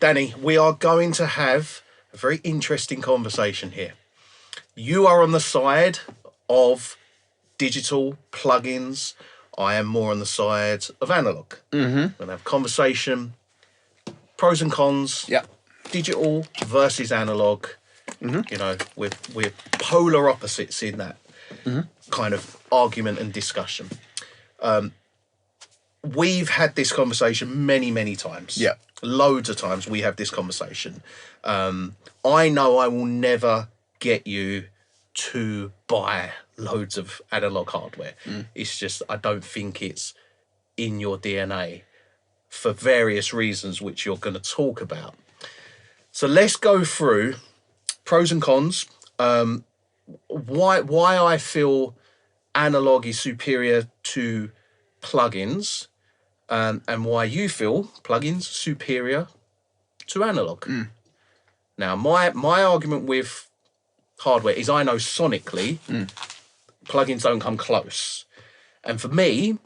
Danny, we are going to have a very interesting conversation here. You are on the side of digital plugins. I am more on the side of analog. Mm-hmm. We're going to have conversation, pros and cons, Yeah. digital versus analog. Mm-hmm. You know, we're polar opposites in that kind of argument and discussion. We've had this conversation many times. Yeah. Loads of times we have this conversation. I know I will never get you to buy loads of analog hardware. It's just, I don't think it's in your DNA for various reasons, which you're going to talk about. So let's go through pros and cons. Why I feel analog is superior to plugins, and why you feel plugins superior to analog. Now, my argument with hardware is I know sonically plugins don't come close. And for me,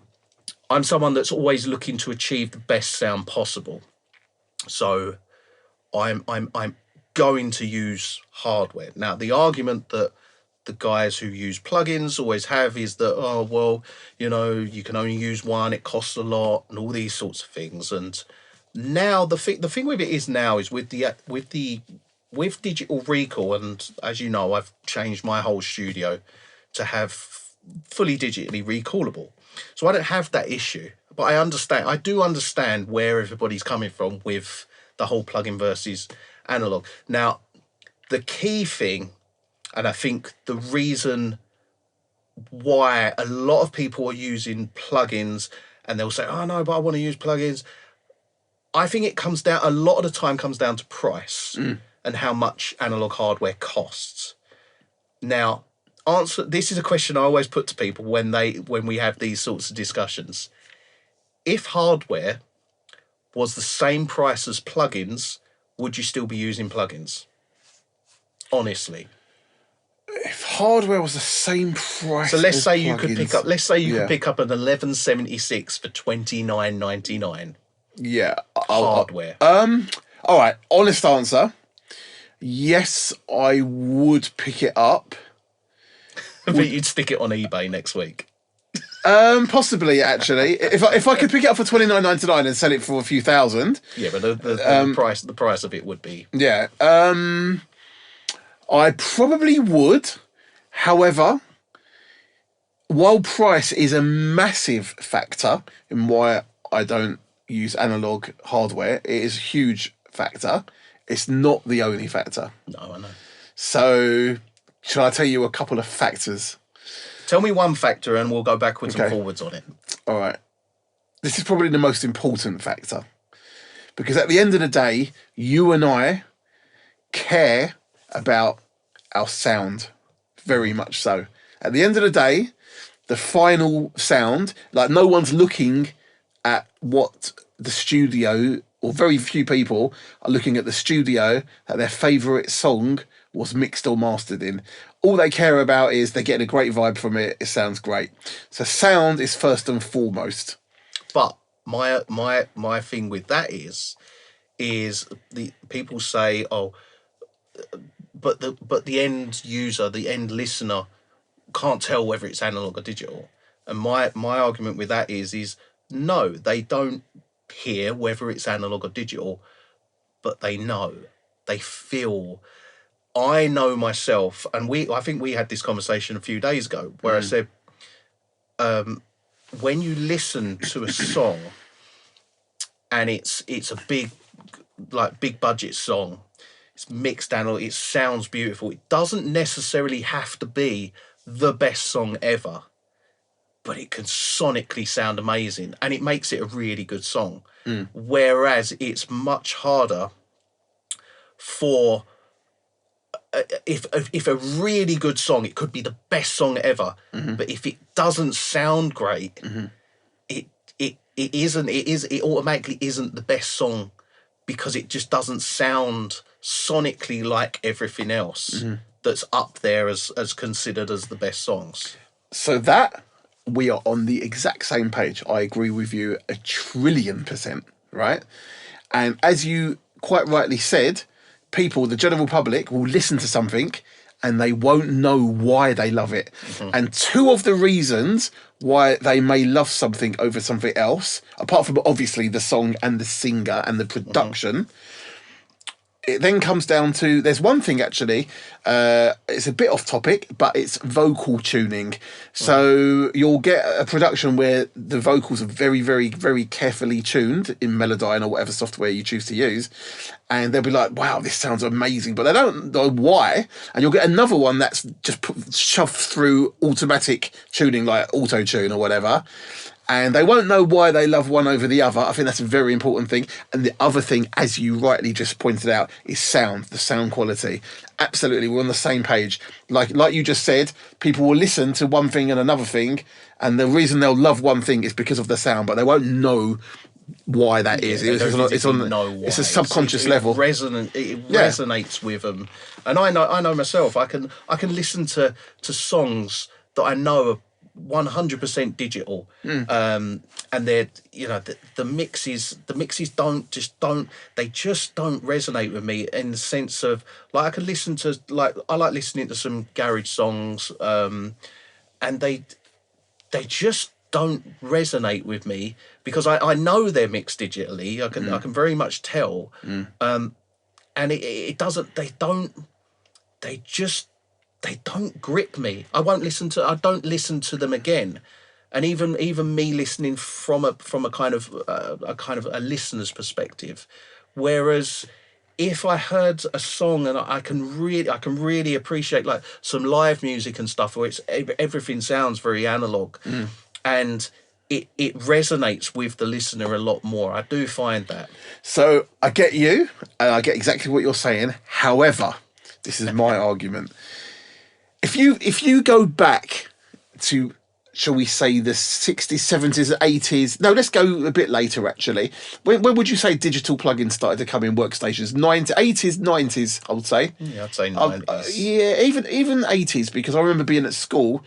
I'm someone that's always looking to achieve the best sound possible. So I'm going to use hardware. Now, the argument that the guys who use plugins always have is that, oh, well, you know, you can only use one, it costs a lot, and all these sorts of things. And now the thing with it is now is with digital recall, and as you know, I've changed my whole studio to have fully digitally recallable. So I don't have that issue. But I do understand where everybody's coming from with the whole plugin versus analog. Now, the key thing, and I think the reason why a lot of people are using plugins, and they'll say, oh no, but I want to use plugins. I think it comes down, a lot of the time comes down to price and how much analog hardware costs. Now, this is a question I always put to people when we have these sorts of discussions. If hardware was the same price as plugins, would you still be using plugins? Honestly. If hardware was the same price, so let's as say plugins, you could pick up. Let's say you could pick up an 1176 for $29.99. Yeah, hardware. All right. Honest answer. Yes, I would pick it up. But you'd stick it on eBay next week. Possibly, actually. if I could pick it up for $29.99 and sell it for a few thousand. Yeah, but the price of it would be. Yeah. I probably would. However, while price is a massive factor in why I don't use analog hardware, it is a huge factor. It's not the only factor. No, I know. So, shall I tell you a couple of factors? Tell me one factor and we'll go backwards and forwards on it. All right. This is probably the most important factor. Because at the end of the day, you and I care about our sound. Very much so. At the end of the day, the final sound, like no one's looking at what the studio, or very few people are looking at the studio that their favourite song was mixed or mastered in. All they care about is they're getting a great vibe from it. It sounds great. So sound is first and foremost. But my thing with that is the people say, oh, but the end user, the end listener can't tell whether it's analog or digital. And my argument with that is no, they don't hear whether it's analog or digital, but they know, they feel. I know myself, and I think we had this conversation a few days ago where I said, when you listen to a song and it's a big budget song, it's mixed analog, it sounds beautiful. It doesn't necessarily have to be the best song ever, but it can sonically sound amazing and it makes it a really good song. Whereas it's much harder for if a really good song, it could be the best song ever, but if it doesn't sound great, it automatically isn't the best song because it just doesn't sound sonically like everything else that's up there as considered as the best songs. So that we are on the exact same page. I agree with you 1,000,000,000%, right? And as you quite rightly said, people, the general public, will listen to something and they won't know why they love it. And two of the reasons why they may love something over something else, apart from obviously the song and the singer and the production, it then comes down to, there's one thing actually, it's a bit off topic, but it's vocal tuning. So you'll get a production where the vocals are very, very, very carefully tuned in Melodyne or whatever software you choose to use. And they'll be like, wow, this sounds amazing, but they don't know why. And you'll get another one that's just shoved through automatic tuning, like auto tune or whatever. And they won't know why they love one over the other. I think that's a very important thing. And the other thing, as you rightly just pointed out, is sound, the sound quality. Absolutely, we're on the same page. Like you just said, people will listen to one thing and another thing, and the reason they'll love one thing is because of the sound, but they won't know why that is. It's a subconscious level. It resonates with them. And I know myself. I can listen to songs that I know are 100% digital, and they're, you know, the mixes don't resonate with me in the sense of, like, I can listen to, like, I like listening to some garage songs, and they just don't resonate with me because I know they're mixed digitally. I can very much tell, and it doesn't. They don't grip me. I don't listen to them again. And even me listening from a kind of a listener's perspective, whereas if I heard a song and I can really appreciate, like, some live music and stuff where everything sounds very analog, and it resonates with the listener a lot more. I do find that. So I get you, and I get exactly what you're saying. However, this is my argument. If you go back to, shall we say, the 60s, 70s, 80s... No, let's go a bit later, actually. When would you say digital plugins started to come in workstations? 80s, 90s, I would say. Yeah, I'd say 90s. Yeah, even 80s, because I remember being at school,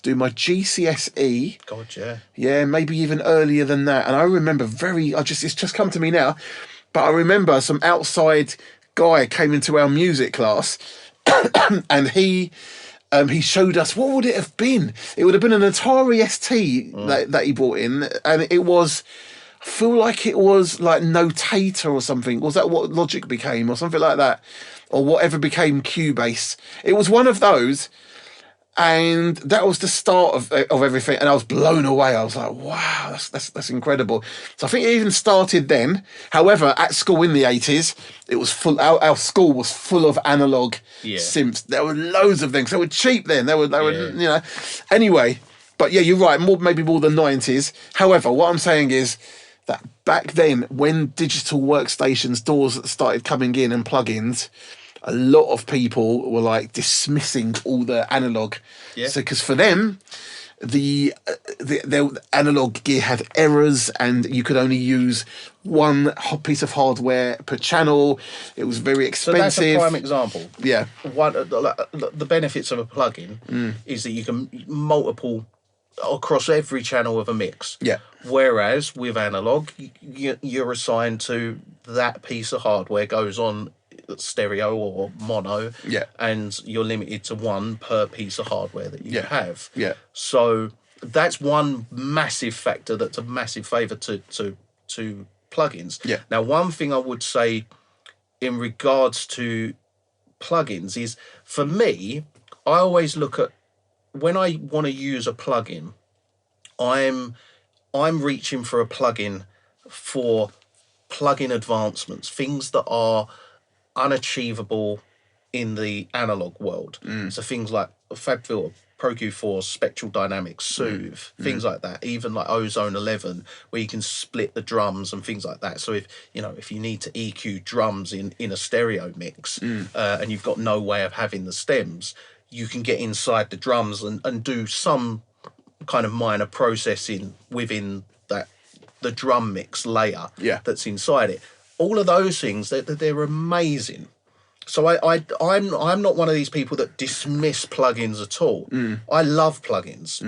doing my GCSE. God, yeah. Yeah, maybe even earlier than that. And I remember it's just come to me now, but I remember some outside guy came into our music class and he showed us, what would it have been? It would have been an Atari ST that he brought in, and it was, I feel like it was like Notator or something. Was that what Logic became, or something like that, or whatever became Cubase? It was one of those, and that was the start of everything. And I was blown away. I was like, wow, that's incredible. So I think it even started then. However, at school in the 80s, it was full. Our school was full of analog synths. There were loads of them. 'Cause they were cheap then. They were, you know. Anyway, but yeah, you're right. Maybe more than 90s. However, what I'm saying is that back then, when digital workstations doors started coming in and plugins, a lot of people were like dismissing all the analog. Yeah. So, because for them, the analog gear had errors, and you could only use one piece of hardware per channel. It was very expensive. So that's a prime example. Yeah. The benefits of a plugin is that you can multiple across every channel of a mix. Yeah. Whereas with analog, you're assigned to that piece of hardware goes on stereo or mono, and you're limited to one per piece of hardware that you have. Yeah. So that's one massive factor that's a massive favour to plugins. Yeah. Now, one thing I would say in regards to plugins is, for me, I always look at, when I want to use a plugin, I'm reaching for a plugin for plugin advancements, things that are unachievable in the analog world. So things like FabFilter, ProQ4, Spectral Dynamics, Soothe, things like that. Even like Ozone 11, where you can split the drums and things like that. So if you need to EQ drums in a stereo mix, and you've got no way of having the stems, you can get inside the drums and do some kind of minor processing within the drum mix layer that's inside it. All of those things, they're amazing. So I'm not one of these people that dismiss plugins at all. I love plugins.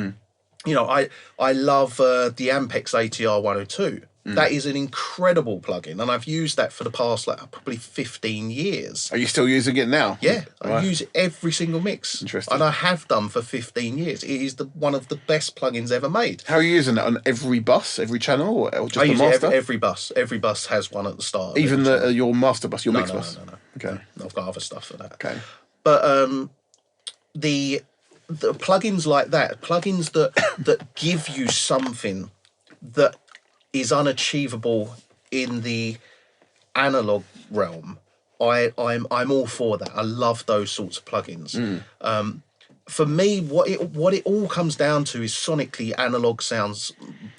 You know, I love the Ampex ATR 102. That is an incredible plugin, and I've used that for the past probably 15 years. Are you still using it now? Yeah, I Right. use it every single mix. Interesting. And I have done for 15 years. It is one of the best plugins ever made. How are you using it on every bus, every channel, or just I the use master? it every bus. Every bus has one at the start. Of Even every channel. your master bus, your mix no, bus. no, no, no. Okay. No, I've got other stuff for that. Okay. But the plugins like that, plugins that give you something that is unachievable in the analog realm, I'm all for that. I love those sorts of plugins. For me, what it all comes down to is sonically analog sounds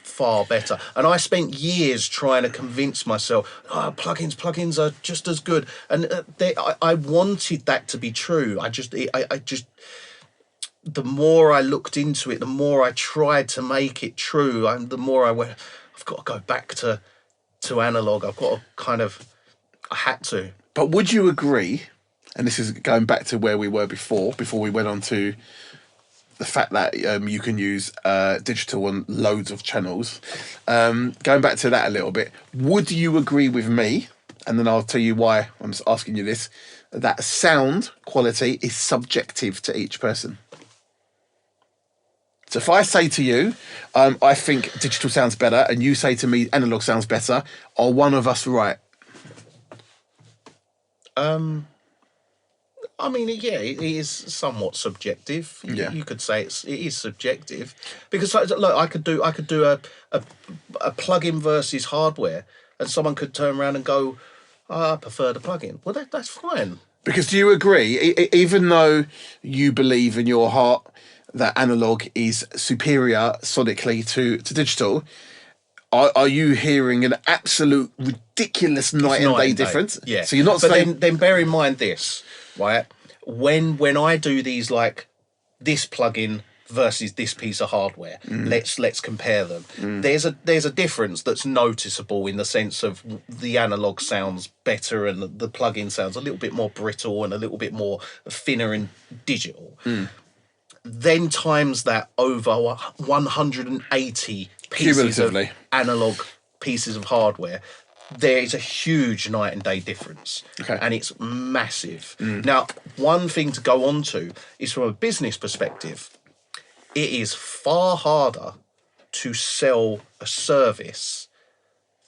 far better. And I spent years trying to convince myself, plugins are just as good. And I wanted that to be true. I just the more I looked into it, the more I tried to make it true, and the more I went, I've got to go back to analog. I've got to I had to. But would you agree, and this is going back to where we were before we went on to the fact that you can use digital on loads of channels, going back to that a little bit, would you agree with me, and then I'll tell you why I'm just asking you this, that sound quality is subjective to each person? So if I say to you, I think digital sounds better, and you say to me analog sounds better, are one of us right? I mean, yeah, it is somewhat subjective. Yeah. You could say it is subjective, because look, I could do a plug-in versus hardware, and someone could turn around and go, I prefer the plug-in. Well, that's fine. Because do you agree, even though you believe in your heart that analog is superior sonically to digital, are you hearing an absolute ridiculous night and day difference? Yeah. So you're not but saying... then bear in mind this, right? When I do these, like this plugin versus this piece of hardware, let's compare them. There's a difference that's noticeable in the sense of the analog sounds better and the plugin sounds a little bit more brittle and a little bit more thinner and digital. Then times that over 180 pieces of Cumulatively. analog pieces of hardware, there is a huge night and day difference. Okay. And it's massive. Now, one thing to go on to is, from a business perspective, it is far harder to sell a service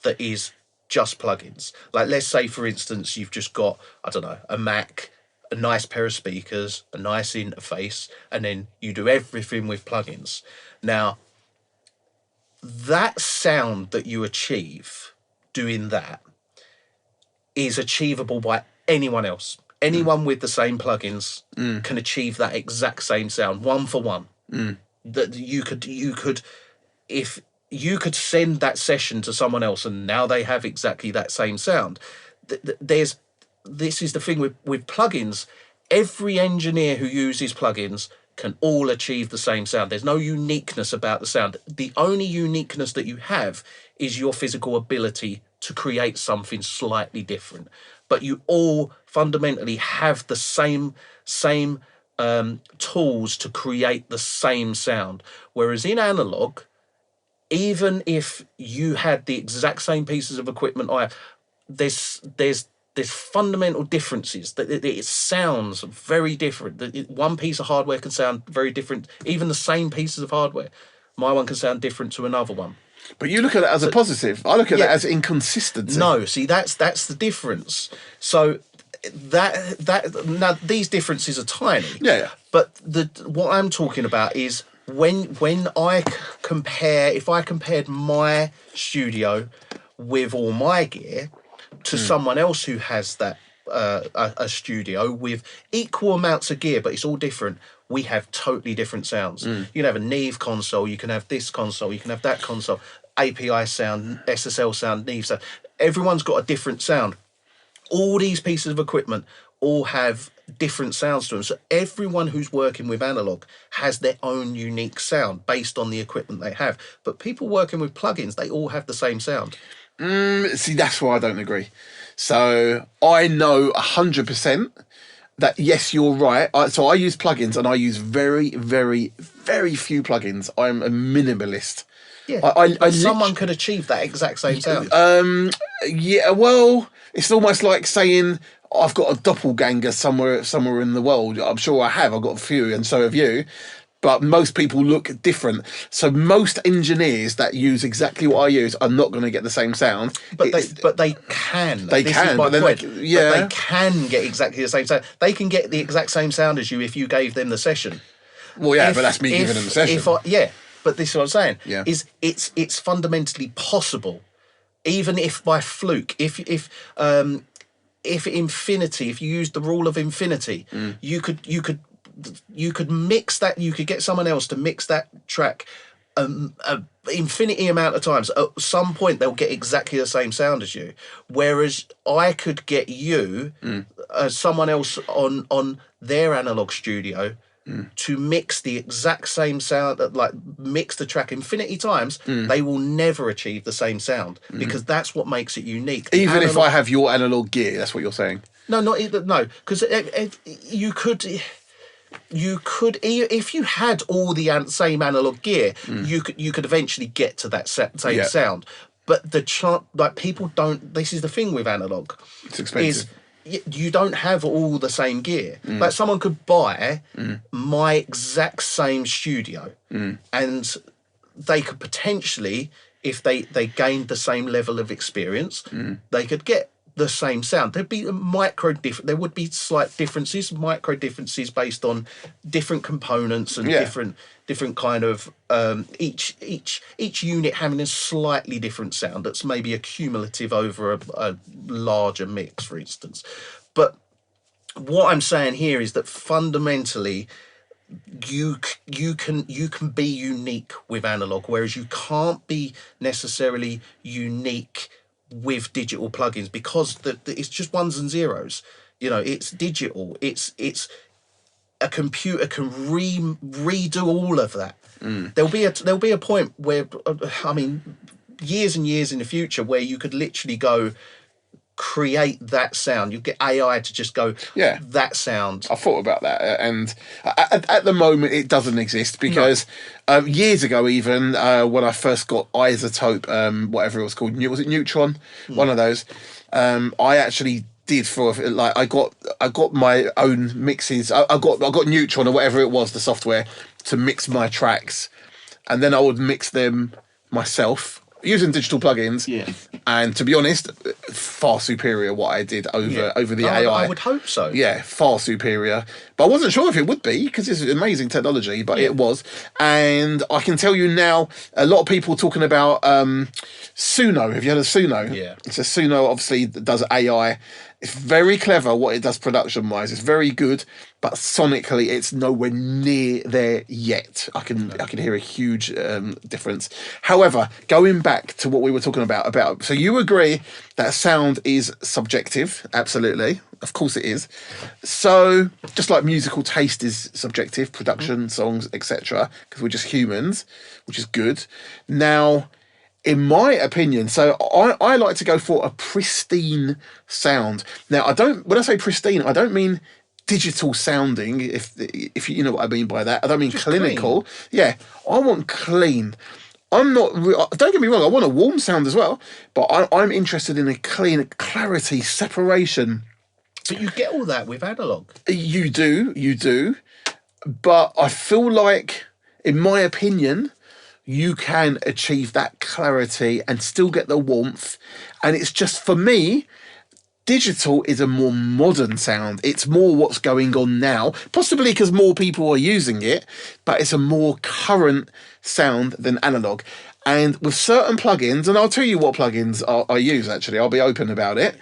that is just plugins. Like, let's say, for instance, you've just got, I don't know, a Mac, a nice pair of speakers, a nice interface, and then you do everything with plugins. Now, that sound that you achieve doing that is achievable by anyone else. Anyone with the same plugins can achieve that exact same sound, one for one. That you could, if you could send that session to someone else and now they have exactly that same sound. This is the thing with plugins. Every engineer who uses plugins can all achieve the same sound. There's no uniqueness about the sound. The only uniqueness that you have is your physical ability to create something slightly different. But you all fundamentally have the same tools to create the same sound. Whereas in analog, even if you had the exact same pieces of equipment I have, there's fundamental differences. That it sounds very different. One piece of hardware can sound very different. Even the same pieces of hardware, my one can sound different to another one. But you look at it as a positive. I look at that as inconsistency. No, see, that's the difference. So that now these differences are tiny. Yeah. But what I'm talking about is when I compare, if I compared my studio with all my gear to someone else who has that a studio with equal amounts of gear, but it's all different, we have totally different sounds. You can have a Neve console, you can have this console, you can have that console, API sound, SSL sound, Neve sound. Everyone's got a different sound. All these pieces of equipment all have different sounds to them. So everyone who's working with analog has their own unique sound based on the equipment they have. But people working with plugins, they all have the same sound. See, that's why I don't agree. So I know 100% that, yes, you're right. So I use plugins, and I use very, very, very few plugins. I'm a minimalist. Yeah, I but someone could achieve that exact same sound. Yeah, well, it's almost like saying I've got a doppelganger somewhere in the world. I'm sure I have. I've got a few, and so have you. But most people look different. So most engineers that use exactly what I use are not going to get the same sound. But they can. They This can, is my but then point. But they yeah. can get exactly the same sound. They can get the exact same sound as you if you gave them the session. Well, yeah, but that's me giving them the session. Yeah, but this is what I'm saying. Yeah. Is it's fundamentally possible, even if by fluke, if infinity, if you use the rule of infinity, you could mix that. You could get someone else to mix that track a infinity amount of times. At some point, they'll get exactly the same sound as you. Whereas I could get you, someone else on their analog studio, to mix the exact same sound, like mix the track infinity times. They will never achieve the same sound because that's what makes it unique. Even if I have your analog gear, that's what you're saying. No, not either. No, because you could, if you had all the same analog gear, you could eventually get to that same sound. But like people don't. This is the thing with analog. It's expensive. You don't have all the same gear. Like someone could buy my exact same studio, and they could potentially, if they gained the same level of experience, they could get the same sound. There'd be there would be slight differences, micro differences based on different components and different kind of each unit having a slightly different sound that's maybe accumulative over a larger mix, for instance. But what I'm saying here is that fundamentally you can be unique with analog, whereas you can't be necessarily unique with digital plugins because it's just ones and zeros. It's digital. It's a computer can redo all of that. There'll be a point where years and years in the future where you could literally go create that sound. You get AI to just go that sound. I thought about that, and at the moment it doesn't exist because years ago, even when I first got Isotope, whatever it was called, was it Neutron? One of those. I actually did I got my own mixes. I got Neutron or whatever it was, the software, to mix my tracks, and then I would mix them myself using digital plugins. And to be honest, far superior what I did over the AI. I would hope so. Yeah, far superior. But I wasn't sure if it would be because it's amazing technology, but it was. And I can tell you now, a lot of people talking about Suno. Have you heard of Suno? Yeah. So Suno obviously does AI. It's very clever what it does production-wise. It's very good, but sonically, it's nowhere near there yet. I can hear a huge difference. However, going back to what we were talking about, so you agree that sound is subjective? Absolutely, of course it is. So just like musical taste is subjective, production, songs, etc., because we're just humans, which is good. Now, in my opinion, so I like to go for a pristine sound. Now, when I say pristine, I don't mean digital sounding, if you know what I mean by that. I don't mean just clinical. Clean. Yeah, I want clean. I'm not. Don't get me wrong. I want a warm sound as well, but I'm interested in a clean, clarity, separation. But you get all that with analog. You do. But I feel like, in my opinion, you can achieve that clarity and still get the warmth. And it's just, for me, digital is a more modern sound. It's more what's going on now, possibly because more people are using it, but it's a more current sound than analog. And with certain plugins, and I'll tell you what plugins I use, actually, I'll be open about it.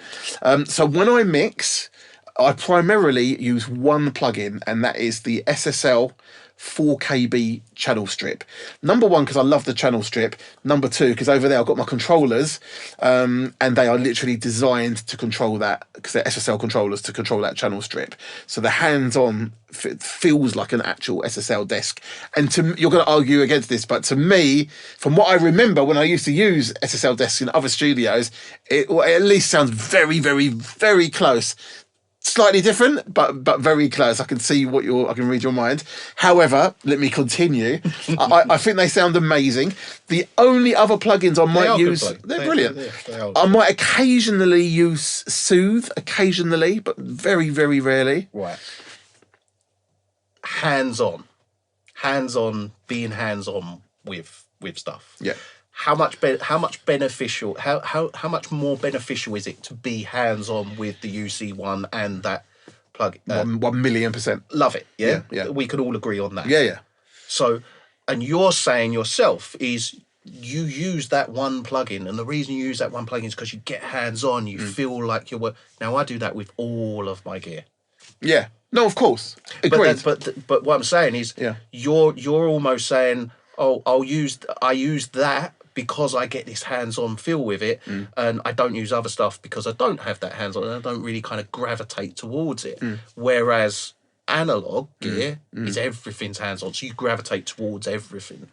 So when I mix, I primarily use one plugin, and that is the SSL 4KB channel strip. Number one, because I love the channel strip. Number two, because over there I've got my controllers, and they are literally designed to control that, because they're SSL controllers to control that channel strip. So the hands-on feels like an actual SSL desk. And you're going to argue against this, but to me, from what I remember when I used to use SSL desks in other studios, it at least sounds very, very, very close Slightly different, but very close. I can see I can read your mind. However, let me continue. I think they sound amazing. The only other plugins I might use, they're brilliant. They are. I might occasionally use Soothe, but very, very rarely. Right. Being hands on with stuff. Yeah. How much beneficial? How much more beneficial is it to be hands on with the UC1 and that plug? 1,000,000%. Love it. Yeah? Yeah. We can all agree on that. Yeah. So, and you're saying yourself is you use that one plugin, and the reason you use that one plugin is because you get hands on. You feel like you're. Now I do that with all of my gear. Yeah. No, of course. Agreed. But what I'm saying is, you're almost saying, oh, I use that because I get this hands-on feel with it, and I don't use other stuff because I don't have that hands-on, and I don't really kind of gravitate towards it. Whereas analog gear is everything's hands-on, so you gravitate towards everything.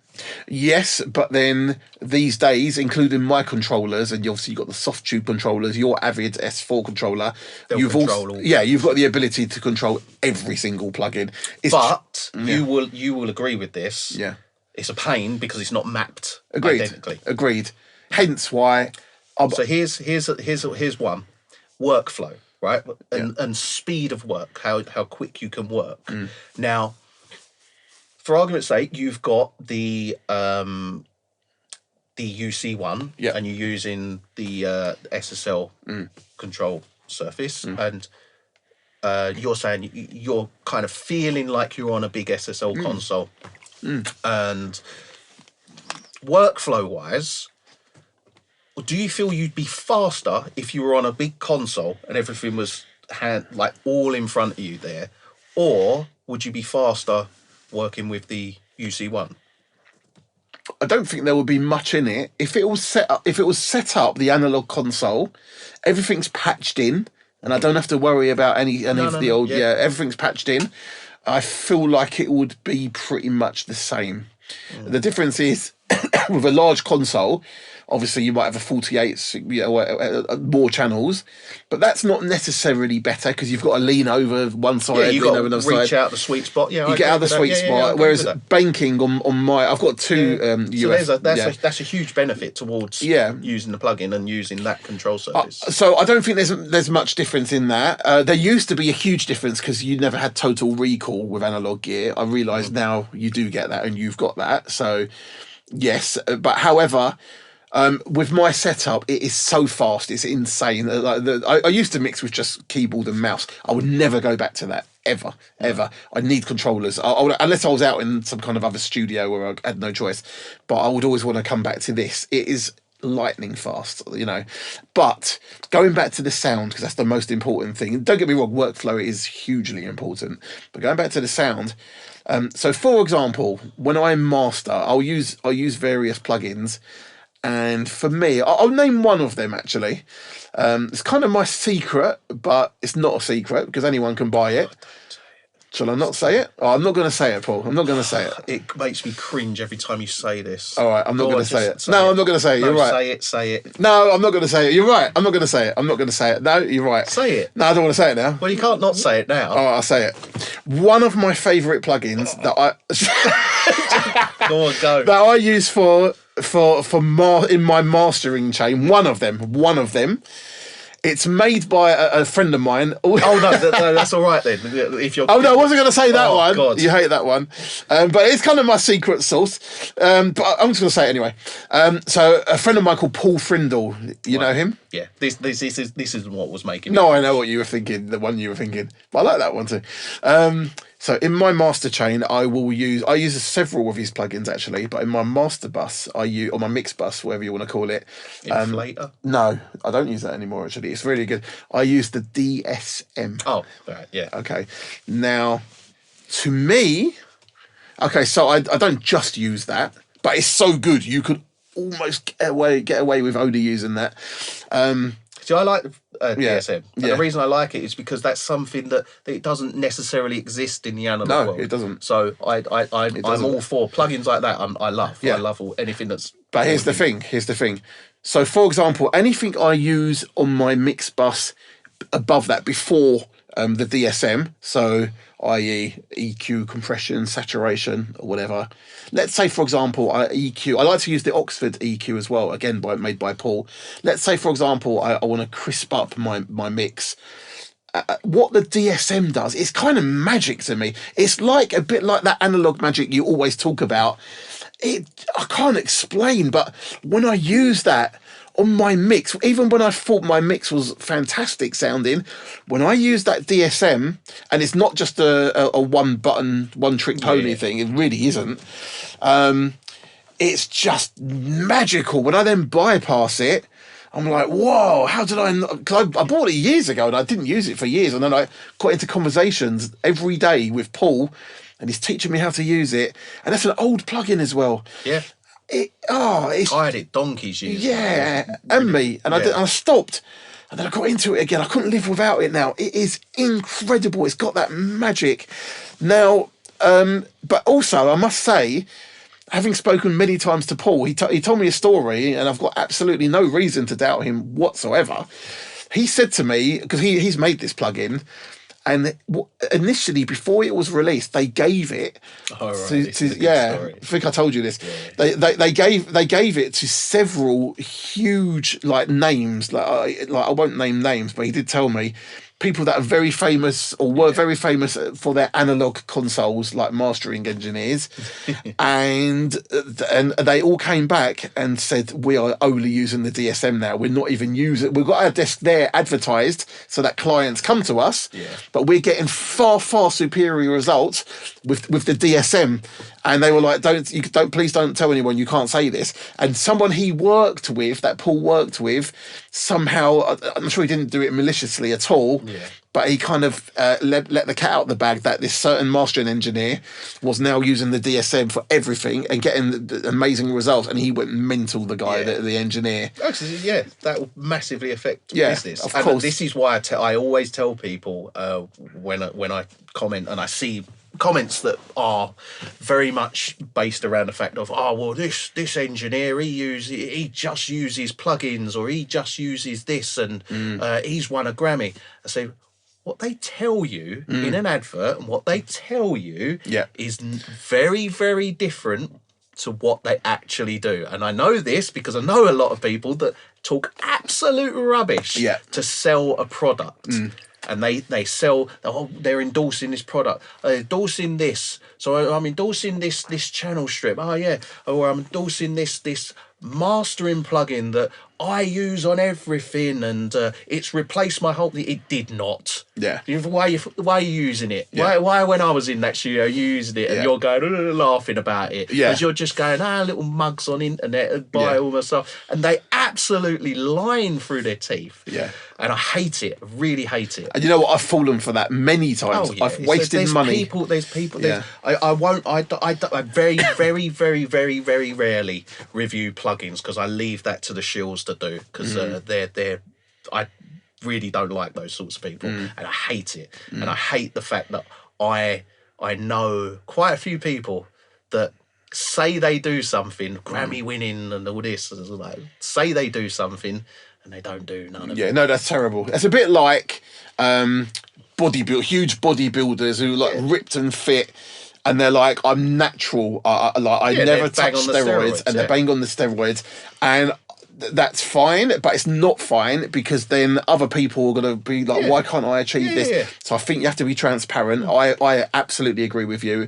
Yes, but then these days, including my controllers, and obviously you've got the soft tube controllers, your Avid S4 controller, you've got the ability to control every single plugin. You will agree with this. Yeah. It's a pain because it's not mapped identically. Agreed. Hence why. So here's one: workflow, right? And speed of work, how quick you can work. Now, for argument's sake, you've got the UC1, and you're using the SSL control surface, and you're saying you're kind of feeling like you're on a big SSL console. And workflow wise, do you feel you'd be faster if you were on a big console and everything was all in front of you there, or would you be faster working with the UC1? I don't think there would be much in it if it was set up. If it was set up, the analog console, everything's patched in, and I don't have to worry about any of the old. Yeah, everything's patched in. I feel like it would be pretty much the same. The difference is with a large console, obviously you might have a 48, more channels, but that's not necessarily better because you've got to lean over one side, you've lean got over to another reach side. out the sweet spot. Yeah, you get out the sweet spot. Whereas banking on my, I've got two. So that's a huge benefit towards using the plugin and using that control surface. So I don't think there's much difference in that. There used to be a huge difference because you never had total recall with analog gear. I realise now you do get that, and you've got that. So yes, but however. With my setup, it is so fast; it's insane. I used to mix with just keyboard and mouse. I would never go back to that ever. I need controllers, unless I was out in some kind of other studio where I had no choice. But I would always want to come back to this. It is lightning fast, But going back to the sound, because that's the most important thing. Don't get me wrong, workflow is hugely important. But going back to the sound. So, for example, when I master, I'll use various plugins. And for me, I'll name one of them actually. It's kind of my secret, but it's not a secret because anyone can buy it. Shall I not say it? Oh, I'm not going to say it, Paul. I'm not going to say it. It makes me cringe every time you say this. All right, I'm not going to say it. No, I'm not going to say it. You're right. Say it. No, I'm not going to say it. You're right. I'm not going to say it. I'm not going to say it. No, you're right. Say it. No, I don't want to say it now. Well, you can't not say it now. All right, I'll say it. One of my favourite plugins that Go. that I use in my mastering chain. One of them. It's made by a friend of mine. Oh no, that's all right then. If you're, I wasn't going to say that one. God. You hate that one, but it's kind of my secret sauce. But I'm just going to say it anyway. So a friend of mine called Paul Frindle. You know him? Yeah. This is what was making. No, I know what you were thinking. The one you were thinking. But I like that one too. So in my master chain, I use several of his plugins actually, but in my master bus, or my mix bus, whatever you want to call it. Inflator? No, I don't use that anymore actually. It's really good. I use the DSM. Oh, right, yeah. Okay. Now, to me, so I don't just use that, but it's so good. You could almost get away with only using that. See, I like DSM. And the reason I like it is because that's something that it doesn't necessarily exist in the analog world. No, it doesn't. So I'm all for plugins like that. I love anything that's. But here's the thing. So, for example, anything I use on my mix bus above that before the DSM, so i.e. EQ, compression, saturation, or whatever. Let's say, for example, EQ. I like to use the Oxford EQ as well, again made by Paul. Let's say, for example, I want to crisp up my mix. What the DSM does, it's kind of magic to me. It's like a bit like that analog magic you always talk about. I can't explain, but when I use that on my mix, even when I thought my mix was fantastic sounding, when I use that DSM, and it's not just a one button, one trick pony thing, it really isn't. It's just magical. When I then bypass it, I'm like, whoa, how did I not? Because I bought it years ago and I didn't use it for years. And then I got into conversations every day with Paul and he's teaching me how to use it. And that's an old plugin as well. Yeah. It's I had it donkeys years. yeah, and me. And I stopped. And then I got into it again. I couldn't live without it now. It is incredible. It's got that magic. Now, but also, I must say, having spoken many times to Paul, he told me a story, and I've got absolutely no reason to doubt him whatsoever. He said to me, because he's made this plugin, and initially, before it was released, they gave it story. I think I told you this. Yeah. They gave it to several huge names. I won't name names, but he did tell me people that are very famous or were very famous for their analog consoles, like mastering engineers, and they all came back and said, we are only using the DSM now. We're not even using. We've got our desk there advertised so that clients come to us, but we're getting far superior results with the DSM. And they were like, please don't tell anyone, you can't say this. And someone he worked with, that Paul worked with, somehow, I'm sure he didn't do it maliciously at all, but he kind of let the cat out the bag that this certain mastering engineer was now using the DSM for everything and getting the amazing results. And he went mental, the guy, the engineer. That will massively affect business. Of course. This is why I always tell people when I comment and I see comments that are very much based around the fact of, this engineer, he just uses plugins, or he just uses this, and he's won a Grammy. I say, what they tell you in an advert and what they tell you is very, very different to what they actually do. And I know this because I know a lot of people that talk absolute rubbish to sell a product. And they sell, they're endorsing this product, endorsing this. So I'm endorsing this channel strip. Or I'm endorsing this mastering plugin that I use on everything, and it's replaced my whole thing. It did not. Yeah. Why are you using it? Yeah. Why when I was in that studio you using it and you're going laughing about it? Yeah. Because you're just going, little mugs on internet and buy all my stuff. And they absolutely line through their teeth. Yeah. And I hate it. I really hate it. And you know what? I've fallen for that many times. I've wasted money. There's people. I very, very, very, very, very rarely review plugins because I leave that to the shills to do, because I really don't like those sorts of people, and I hate it. And I hate the fact that I know quite a few people that say they do something, Grammy winning and all this, say they do something and they don't do none of it. Yeah, no, that's terrible. It's a bit like huge bodybuilders who ripped and fit, and they're like, I'm natural. I never touch steroids, and they're banging on the steroids, and that's fine, but it's not fine, because then other people are going to be like, why can't I achieve this? Yeah. So I think you have to be transparent. I absolutely agree with you.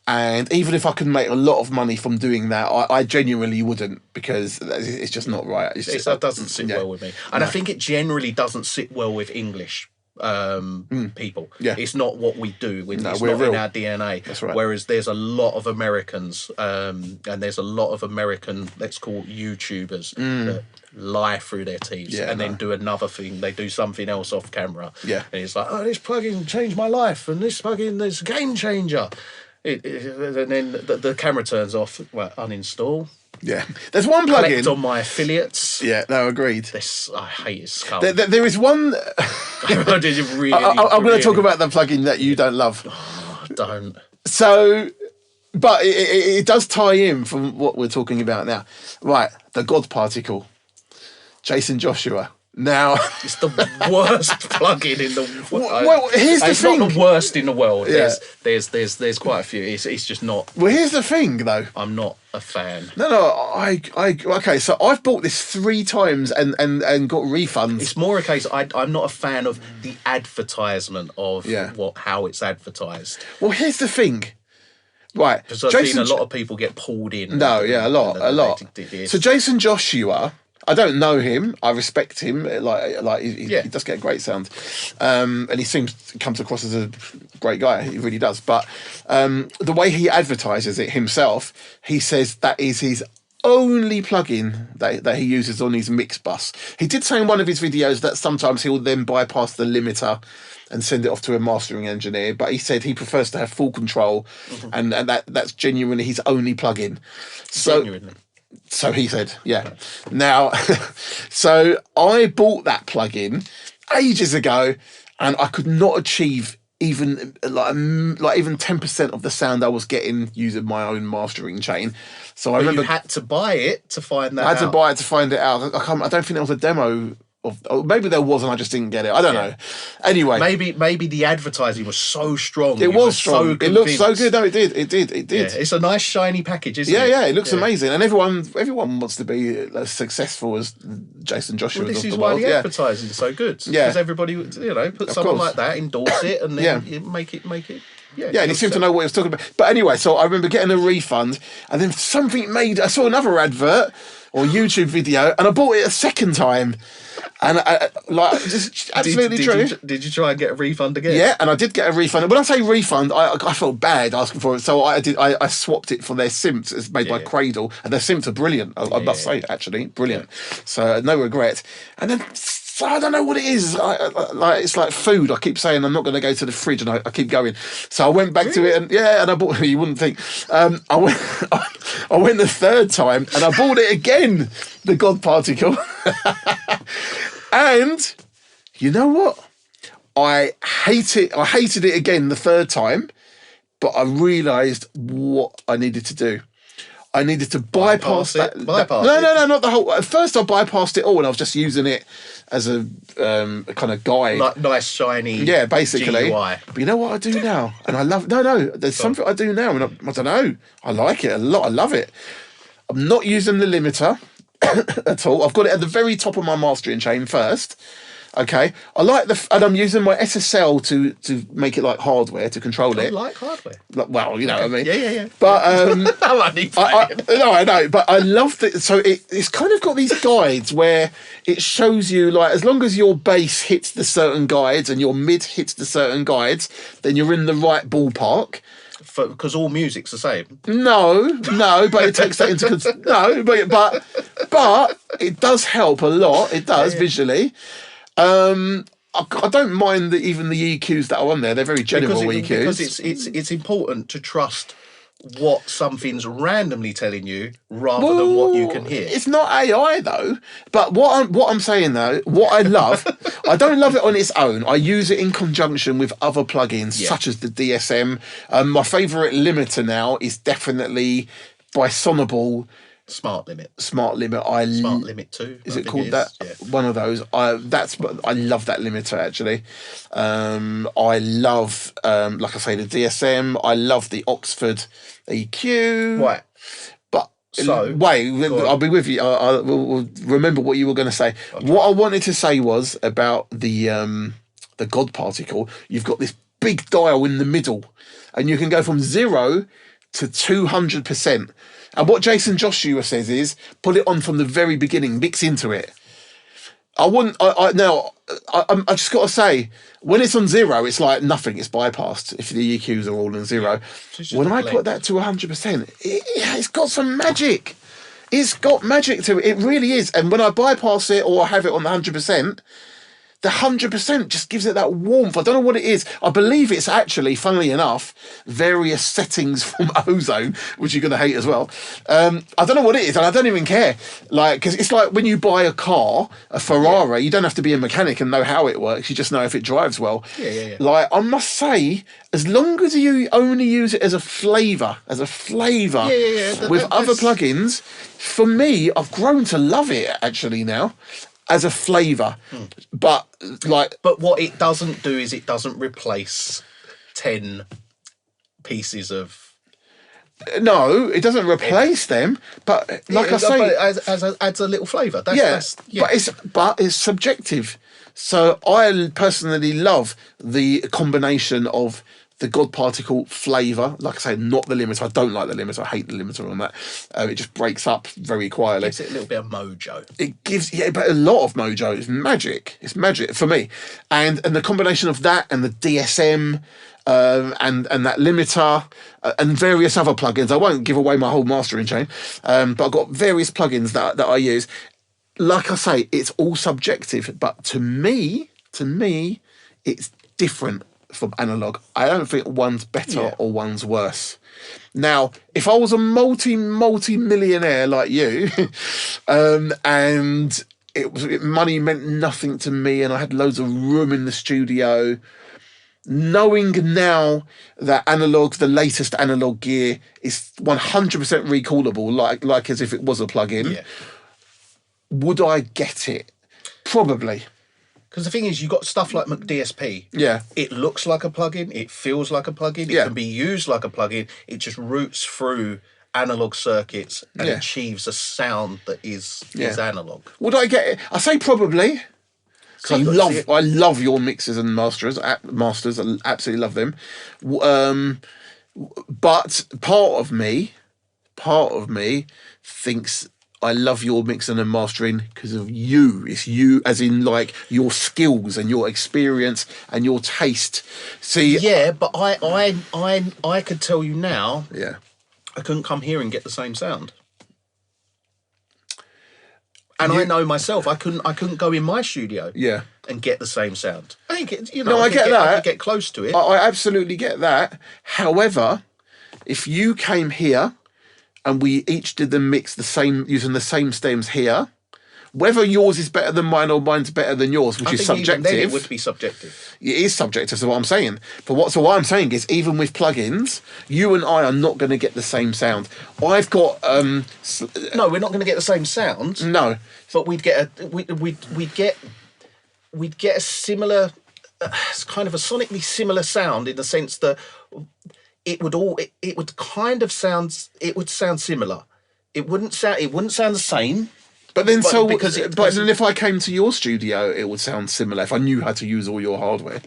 And even if I could make a lot of money from doing that, I genuinely wouldn't, because it's just not right. That doesn't sit well with me. And I think it generally doesn't sit well with English people. Yeah. It's not what we do. It's not in our DNA. That's right. Whereas there's a lot of Americans, and there's a lot of American, let's call YouTubers, that lie through their teeth and then do another thing. They do something else off camera. Yeah. And it's like, this plugin changed my life, and this plugin is a game changer. And then the camera turns off. Uninstall. Yeah, there's one plugin. Collect on my affiliates. Yeah, no, agreed. I hate his skull. There is one. I'm going to talk about the plugin that you don't love. Oh, don't. So, but it does tie in from what we're talking about now. Right, the God particle. Jason Joshua. Now, It's the worst plugin in the world. well, here's the it's thing. not the worst in the world. Yeah. There's quite a few. It's just not. Well, here's the thing, though. I'm not a fan. No, okay. So I've bought this 3 times and got refunds. It's more a case. I'm not a fan of the advertisement of how it's advertised. Well, here's the thing. Right, Because I've seen a lot of people get pulled in. No, yeah, a lot. So Jason Joshua, I don't know him. I respect him. He does get a great sound, and he comes across as a great guy. He really does. But the way he advertises it himself, he says that is his only plugin that he uses on his mix bus. He did say in one of his videos that sometimes he'll then bypass the limiter and send it off to a mastering engineer, but he said he prefers to have full control, and that's genuinely his only plugin. So he said, yeah. Now, so I bought that plugin ages ago, and I could not achieve even even 10% of the sound I was getting using my own mastering chain. So I remember you had to buy it to find that out. I had to buy it to find it out. I don't think there was a demo. Or maybe there was and I just didn't get it. I don't know. Anyway, maybe the advertising was so strong. It was strong. It looked so good. No, it did. Yeah, it's a nice shiny package, isn't it? Yeah, it looks amazing, and everyone wants to be as successful as Jason Joshua. Well, this is why the advertising is so good. Yeah, because everybody, put someone like that, endorse it, and then make it. Yeah, and he seemed to know what he was talking about. But anyway, so I remember getting a refund, and then I saw another advert or YouTube video, and I bought it a second time. And just absolutely true. Did you try and get a refund again? Yeah, and I did get a refund. When I say refund, I felt bad asking for it, so I swapped it for their Simps. It's made by Cradle, and their Simps are brilliant. I must say, actually, brilliant. So no regret. And then I don't know what it is. It's like food. I keep saying I'm not going to go to the fridge, and I keep going. So I went back to it, and I bought. You wouldn't think. I went the third time, and I bought it again. The God Particle. And you know what? I hated it again the third time, but I realised what I needed to do. I needed to bypass that. No, not the whole. At first, I bypassed it all, and I was just using it as a kind of guide. Like nice shiny. Yeah, basically. GUI. But you know what I do now, and I love. No, there's something I do now, and I don't know. I like it a lot. I love it. I'm not using the limiter at all. I've got it at the very top of my mastering chain first. Okay, I like and I'm using my SSL to make it like hardware to control it. I like hardware. Well, you know what I mean. Yeah. But I know. But I love that. So it's kind of got these guides where it shows you like as long as your bass hits the certain guides and your mid hits the certain guides, then you're in the right ballpark. Because all music's the same. No, but it takes that into consideration. But it does help a lot. It does visually. I don't mind even the EQs that are on there. They're very general EQs. Because it's important to trust what something's randomly telling you rather than what you can hear. It's not AI though. But what I'm saying though, what I love, I don't love it on its own. I use it in conjunction with other plugins such as the DSM. My favourite limiter now is definitely by Sonable. Smart Limit. Smart Limit 2. Is it called that? Yeah. One of those. I love that limiter actually. I love, like I say, the DSM. I love the Oxford EQ. Right. But I'll be with you. We'll remember what you were going to say. Okay. What I wanted to say was about the God Particle. You've got this big dial in the middle, and you can go from 0 to 200%. And what Jason Joshua says is put it on from the very beginning, mix into it. I just got to say, when it's on 0, it's like nothing. It's bypassed if the EQs are all on 0. When I put that to 100%, it's got some magic. It's got magic to it. It really is. And when I bypass it or have it on the 100%, the 100% just gives it that warmth. I don't know what it is. I believe it's actually, funnily enough, various settings from Ozone, which you're going to hate as well. I don't know what it is, and I don't even care. Because it's like when you buy a car, a Ferrari, you don't have to be a mechanic and know how it works. You just know if it drives well. Yeah. I must say, as long as you only use it as a flavour, with other plugins, for me, I've grown to love it actually now. as a flavour, but like But what it doesn't do is it doesn't replace 10 pieces of. no, it doesn't replace them. But like I say, but adds a little flavour. yeah, but it's subjective. So I personally love the combination of the God particle flavour. Like I say, not the limiter. I don't like the limiter. I hate the limiter on that. It just breaks up very quietly. Gives it a little bit of mojo. It gives, yeah, but a lot of mojo. It's magic. It's magic for me. And the combination of that and the DSM and that limiter and various other plugins. I won't give away my whole mastering chain, but I've got various plugins that I use. Like I say, it's all subjective, but to me, it's different from analog. I don't think one's better or one's worse. Now, if I was a multi-millionaire like you, and money meant nothing to me, and I had loads of room in the studio, knowing now that analog, the latest analog gear, is 100% recallable, like as if it was a plug-in, would I get it? Probably. Because the thing is, you've got stuff like McDSP. Yeah. It looks like a plugin. It feels like a plugin. It can be used like a plugin. It just roots through analog circuits and achieves a sound that is analog. Would I get it? I say probably. Because I love your mixers and masters. I absolutely love them. But part of me thinks I love your mixing and mastering because of you. It's you, as in like your skills and your experience and your taste. See, yeah, but I could tell you now. Yeah, I couldn't come here and get the same sound. And I know myself, I couldn't go in my studio. Yeah. And get the same sound. I think I get that. I could get close to it. I absolutely get that. However, if you came here and we each did the mix using the same stems here, whether yours is better than mine or mine's better than yours, which is subjective. Even then it would be subjective. It is subjective, so what I'm saying. What I'm saying is, even with plugins, you and I are not going to get the same sound. I've got no, we're not going to get the same sound. No, but we'd get a similar, kind of a sonically similar sound in the sense that it would sound similar. It wouldn't sound the same. But then, then if I came to your studio, it would sound similar. If I knew how to use all your hardware, it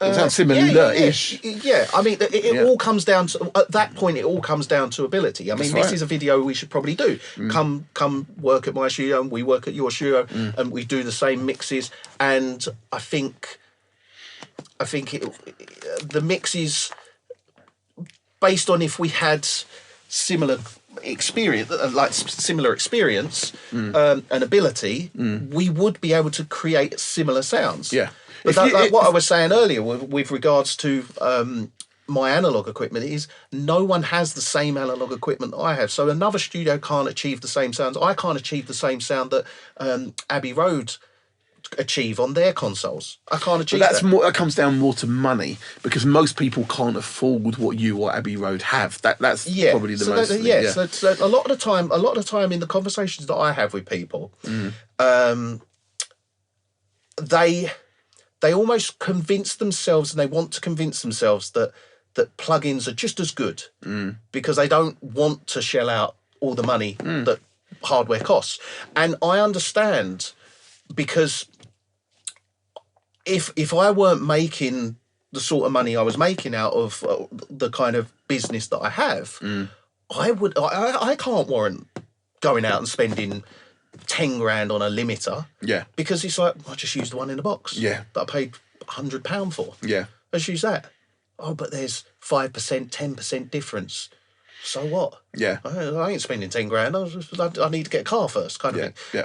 would sound similar-ish. Yeah. I mean, it all comes down to, at that point, it all comes down to ability. I mean, this is a video we should probably do. Come work at my studio, and we work at your studio, and we do the same mixes. And I think the mixes, based on if we had similar experience and ability, we would be able to create similar sounds. Yeah. But what I was saying earlier with regards to my analog equipment is no one has the same analog equipment I have. So another studio can't achieve the same sounds. I can't achieve the same sound that Abbey Road achieve on their consoles. I can't achieve that. That comes down more to money, because most people can't afford what you or Abbey Road have. That's probably the most. So a lot of the time in the conversations that I have with people, they almost convince themselves, and they want to convince themselves that plugins are just as good because they don't want to shell out all the money that hardware costs. And I understand, because if I weren't making the sort of money I was making out of the kind of business that I have, I can't warrant going out and spending 10 grand on a limiter. Yeah. Because it's like, I just used the one in the box. Yeah. That I paid £100 for. Yeah. Let's use that. Oh, but there's 5%, 10% difference. So what? Yeah. I ain't spending 10 grand. I need to get a car first, kind of thing. Yeah.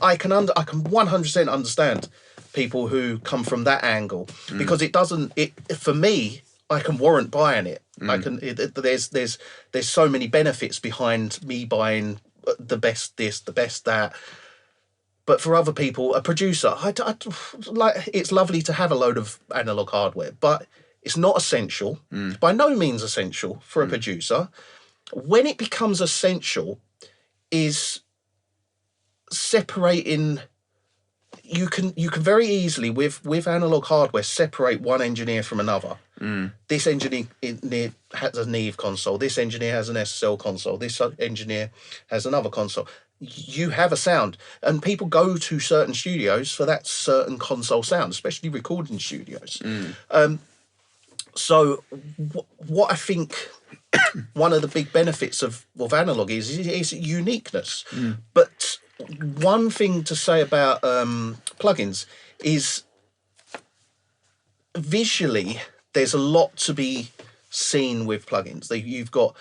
I can 100% understand people who come from that angle, because for me, I can warrant buying it. There's so many benefits behind me buying the best this, the best that. But for other people, a producer, like, it's lovely to have a load of analog hardware, but it's not essential. By no means essential for a producer. When it becomes essential is separating you can very easily with analog hardware separate one engineer from another. This engineer has a Neve console. This engineer has an SSL console. This engineer has another console. You have a sound, and people go to certain studios for that certain console sound, especially recording studios. So what I think one of the big benefits of analog is uniqueness. But one thing to say about plugins is visually there's a lot to be seen with plugins. You've got,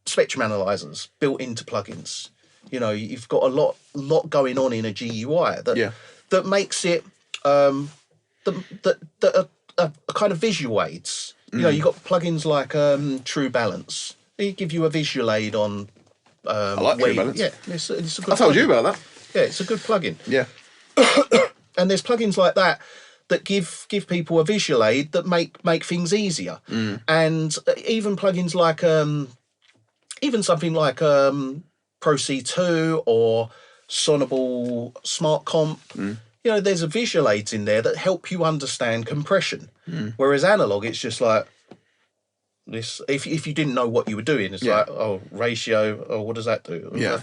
spectrum analyzers built into plugins. You've got a lot going on in a GUI that makes it that are kind of visual aids. You've got plugins like True Balance. They give you a visual aid on. I like True Balance. Yeah, it's a good. I told plugin. you about that. Yeah, it's a good plugin. Yeah. And there's plugins like that give people a visual aid that make things easier. And even plugins like even something like Pro C2 or Sonable Smart Comp. There's a visual aids in there that help you understand compression. Whereas analog, it's just like this. If you didn't know what you were doing, it's like, oh, ratio. Oh, what does that do? Yeah.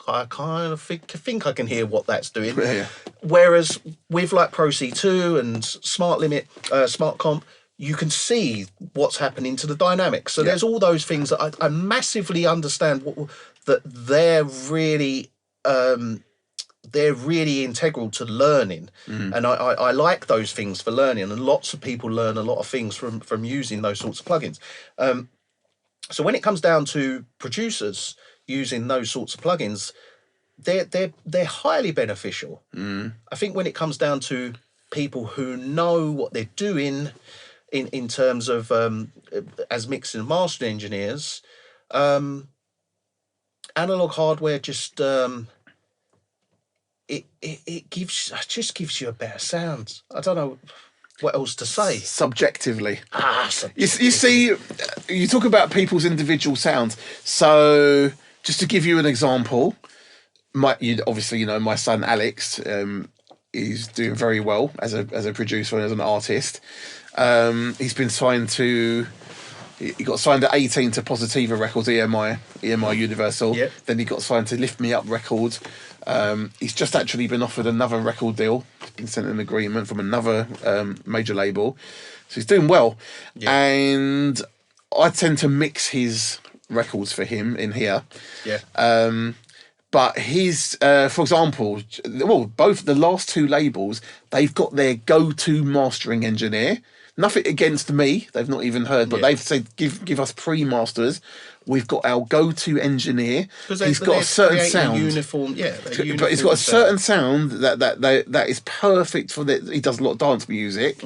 I kind of think I can hear what that's doing. Yeah. Whereas with like Pro C2 and Smart Limit, Smart Comp, you can see what's happening to the dynamics. So there's all those things that I massively understand that they're really integral to learning. And I like those things for learning, and lots of people learn a lot of things from using those sorts of plugins. So when it comes down to producers using those sorts of plugins, they're highly beneficial. I think when it comes down to people who know what they're doing in terms of as mixing and mastering engineers, analog hardware just it gives you a better sound. I don't know what else to say. Subjectively. Subjectively. You see, you talk about people's individual sounds. So just to give you an example, obviously my son Alex is doing very well as a producer and as an artist. He's been signed to. He got signed at 18 to Positiva Records, EMI Universal. Yep. Then he got signed to Lift Me Up Records. He's just actually been offered another record deal. He's been sent an agreement from another major label. So he's doing well. Yeah. And I tend to mix his records for him in here. Yeah. But his, for example, both the last two labels, they've got their go-to mastering engineer. Nothing against me, they've not even heard, but they've said give us pre-masters. We've got our go-to engineer. He's got a certain sound, uniform, but he's got a certain sound that is perfect for that. He does a lot of dance music.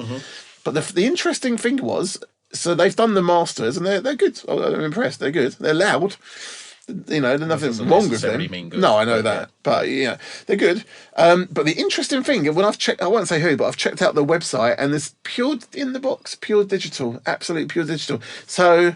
But the interesting thing was, so they've done the masters and they're good. I'm impressed. They're good. They're loud. There's nothing wrong with them. No, I know that, but they're good. But the interesting thing, when I've checked, I won't say who, but I've checked out the website, and there's pure in the box, pure digital, absolute pure digital. So,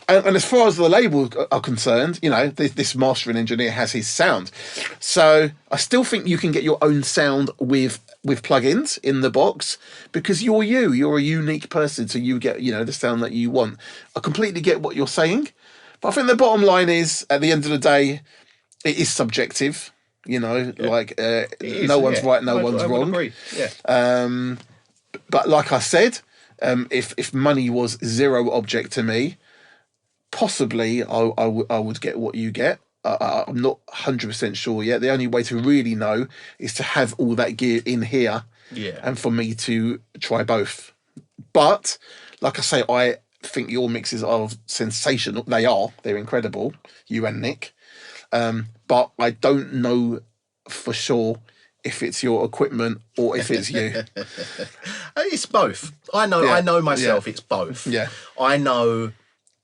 and as far as the labels are concerned, this mastering engineer has his sound. So I still think you can get your own sound with plugins in the box, because you're a unique person, so you get the sound that you want. I completely get what you're saying. But I think the bottom line is, at the end of the day, it is subjective. No one's right, no one's wrong. Would agree. Yeah. But like I said, if money was zero object to me, possibly I would get what you get. I'm not 100% sure yet. The only way to really know is to have all that gear in here, and for me to try both. But like I say, I think your mixes are sensational. They're incredible, you and Nick, but I don't know for sure if it's your equipment or if it's you. It's both. I know myself. It's both. I know,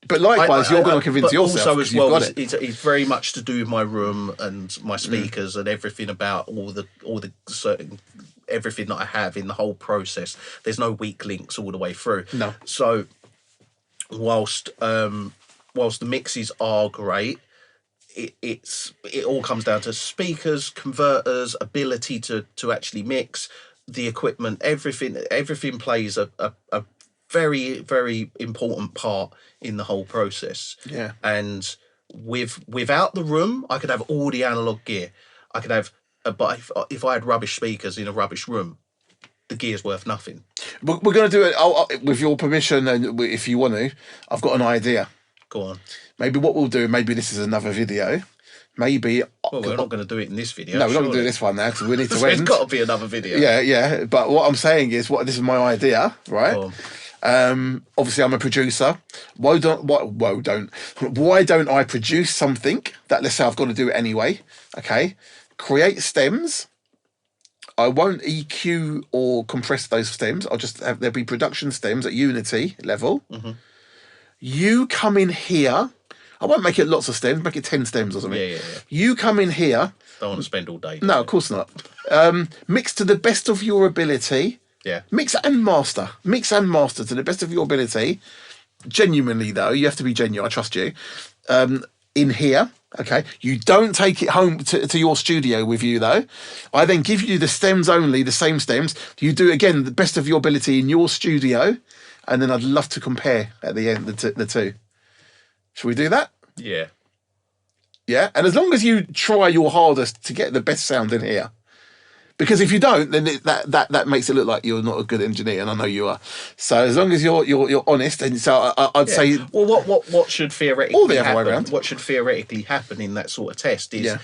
but likewise you're going to convince yourself also as well. It's very much to do with my room and my speakers and everything about all the certain everything that I have in the whole process. There's no weak links all the way through. No. So whilst the mixes are great, it all comes down to speakers, converters, ability to actually mix, the equipment, everything plays a very, very important part in the whole process. Yeah. And without the room, I could have all the analog gear. I could have, but if I had rubbish speakers in a rubbish room, the gear's worth nothing. We're going to do it with your permission, and if you want to, I've got an idea. Go on. Maybe what we'll do, maybe this is another video. Maybe. Well, we're not going to do it in this video. No, we're not going to do this one now because we need to There's end. got to be another video. Yeah. But what I'm saying is, this is my idea, right? Go on. Obviously, I'm a producer. Why don't I produce something that, let's say I've got to do it anyway? Okay, create stems. I won't EQ or compress those stems. I'll just there'll be production stems at Unity level. Mm-hmm. You come in here. I won't make it lots of stems. Make it 10 stems or something. Yeah. You come in here. Don't want to spend all day. No, of course not. Mix to the best of your ability. Yeah. Mix and master to the best of your ability. Genuinely, though, you have to be genuine. I trust you. In here, okay. You don't take it home to your studio with you, though. I then give you the stems only, the same stems. You do again the best of your ability in your studio, and then I'd love to compare at the end the two. Shall we do that? Yeah. Yeah, and as long as you try your hardest to get the best sound in here. Because if you don't, then that makes it look like you're not a good engineer, and I know you are. So as long as you're honest, and so I'd say, well, what should theoretically all the other way around. What should theoretically happen in that sort of test is,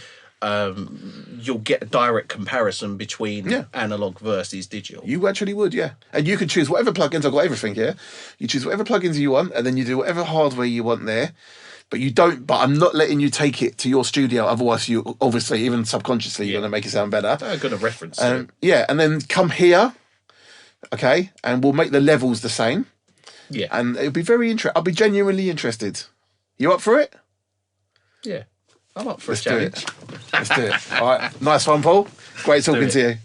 you'll get a direct comparison between analog versus digital. You actually would, yeah. And you can choose whatever plugins. I've got everything here. You choose whatever plugins you want, and then you do whatever hardware you want there. But you don't. But I'm not letting you take it to your studio. Otherwise, you obviously, even subconsciously, you're going to make it sound better. I'm going to reference. Yeah, and then come here, okay, and we'll make the levels the same. Yeah, and it'll be very interesting. I'll be genuinely interested. You up for it? Yeah, I'm up for a challenge. Let's do it. All right, nice one, Paul. Great talking to you.